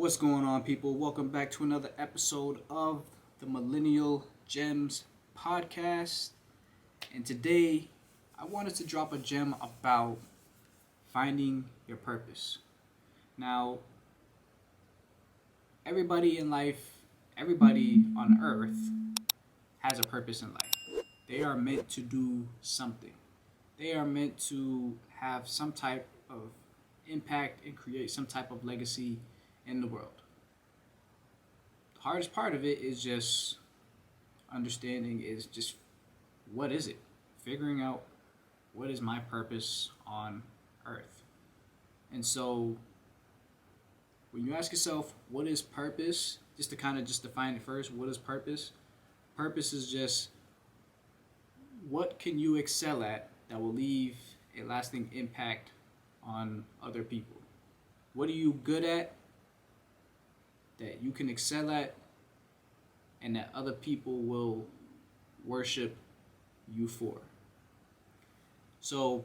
What's going on, people? Welcome back to another episode of the Millennial Gems podcast. And today, I wanted to drop a gem about finding your purpose. Now, everybody in life, everybody on earth has a purpose in life. They are meant to do something, they are meant to have some type of impact and create some type of legacy in the world. The hardest part of it is just understanding is just what is it? Figuring out what is my purpose on earth. And so when you ask yourself what is purpose, just to kind of just define it first, what is purpose? Purpose is just what can you excel at that will leave a lasting impact on other people? What are you good at that you can excel at and that other people will worship you for? So,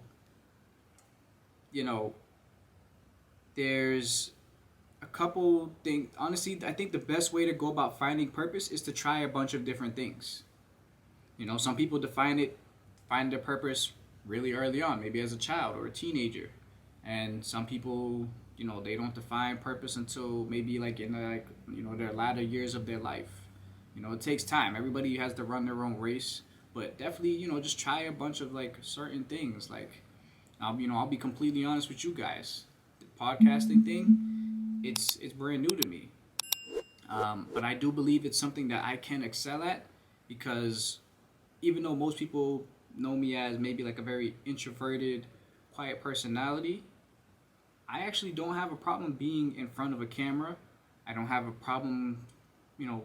there's a couple things. Honestly, I think the best way to go about finding purpose is to try a bunch of different things. Some people find their purpose really early on, maybe as a child or a teenager. And some people, they don't define purpose until maybe their latter years of their life. It takes time. Everybody has to run their own race, but definitely, just try a bunch of certain things. I'll be completely honest with you guys. The podcasting thing, it's brand new to me. But I do believe it's something that I can excel at because even though most people know me as maybe like a very introverted, quiet personality, I actually don't have a problem being in front of a camera. I don't have a problem,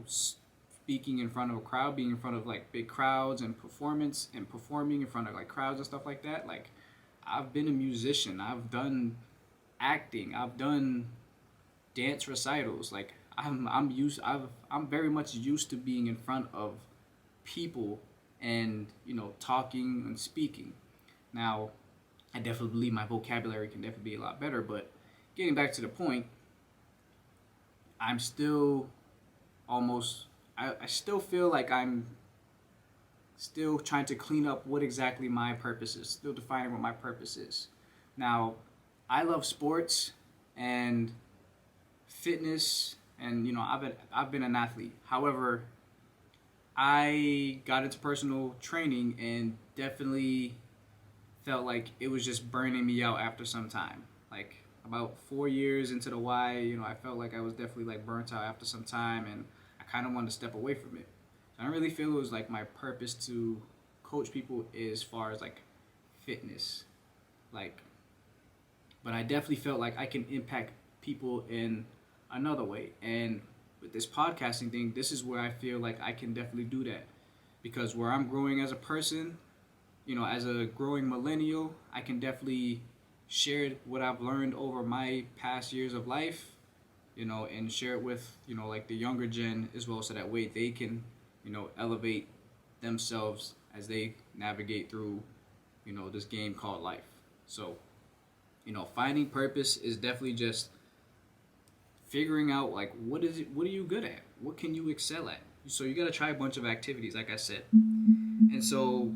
speaking in front of a crowd, being in front of big crowds and performing in front of crowds and stuff like that. I've been a musician. I've done acting. I've done dance recitals. I'm very much used to being in front of people and talking and speaking. Now, I definitely believe my vocabulary can definitely be a lot better, but getting back to the point, I'm still I still feel like I'm still trying to clean up what exactly my purpose is, still defining what my purpose is. Now, I love sports and fitness, and I've been an athlete. However, I got into personal training and definitely felt like it was just burning me out after some time. About 4 years into the Y, I felt like I was definitely burnt out after some time, and I kind of wanted to step away from it. So I don't really feel it was my purpose to coach people as far as fitness, but I definitely felt like I can impact people in another way. And with this podcasting thing, this is where I feel like I can definitely do that, because where I'm growing as a person, as a growing millennial, I can definitely share what I've learned over my past years of life, and share it with, the younger gen as well, so that way they can, elevate themselves as they navigate through, this game called life. So, finding purpose is definitely just figuring out, what are you good at? What can you excel at? So you got to try a bunch of activities, like I said. And so,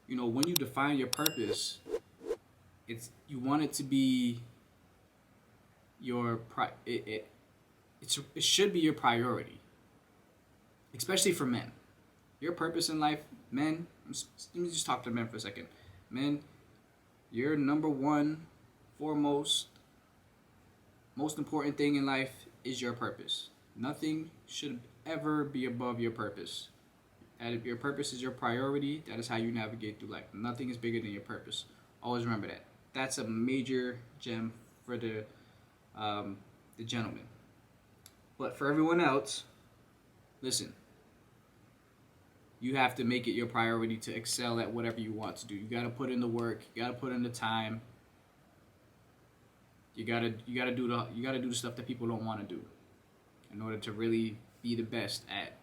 when you define your purpose, you want it to be it should be your priority, especially for men. Your purpose in life, men, let me just talk to men for a second. Men, your number one, foremost, most important thing in life is your purpose. Nothing should ever be above your purpose. And if your purpose is your priority, that is how you navigate through life. Nothing is bigger than your purpose. Always remember that. That's a major gem for the gentleman. But for everyone else, listen. You have to make it your priority to excel at whatever you want to do. You got to put in the work. You got to put in the time. You gotta do the stuff that people don't want to do in order to really be the best at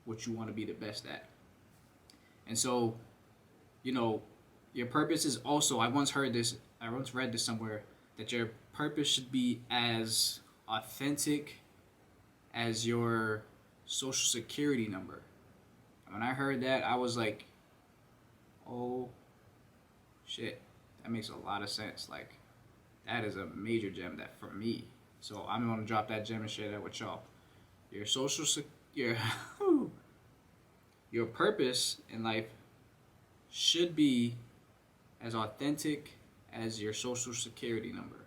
what you want to be the best at. And so, your purpose is also, I once read this somewhere, that your purpose should be as authentic as your social security number. When I heard that, I was like, oh shit, that makes a lot of sense. Like, that is a major gem that for me. So I'm gonna drop that gem and share that with y'all. Your your your purpose in life should be as authentic as your social security number.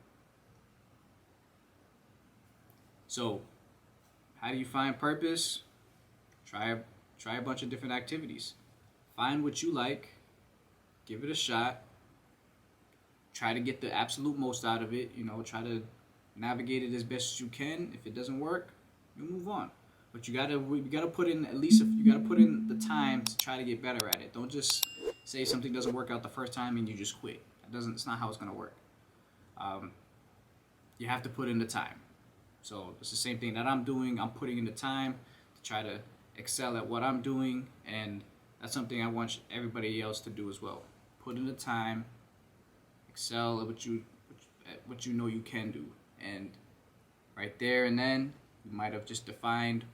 So, how do you find purpose? Try a bunch of different activities. Find what you like, give it a shot. Try to get the absolute most out of it. Try to navigate it as best as you can. If it doesn't work, you move on. But you gotta put in at least you gotta put in the time to try to get better at it. Don't just say something doesn't work out the first time and you just quit. It's not how it's gonna work. You have to put in the time. So it's the same thing that I'm doing. I'm putting in the time to try to excel at what I'm doing, and that's something I want everybody else to do as well. Put in the time, excel at what you know you can do, and right there and then you might have just defined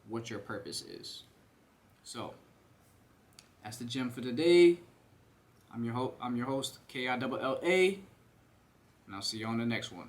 what your purpose is. So that's the gem for today. I'm your host KILLA, and I'll see you on the next one.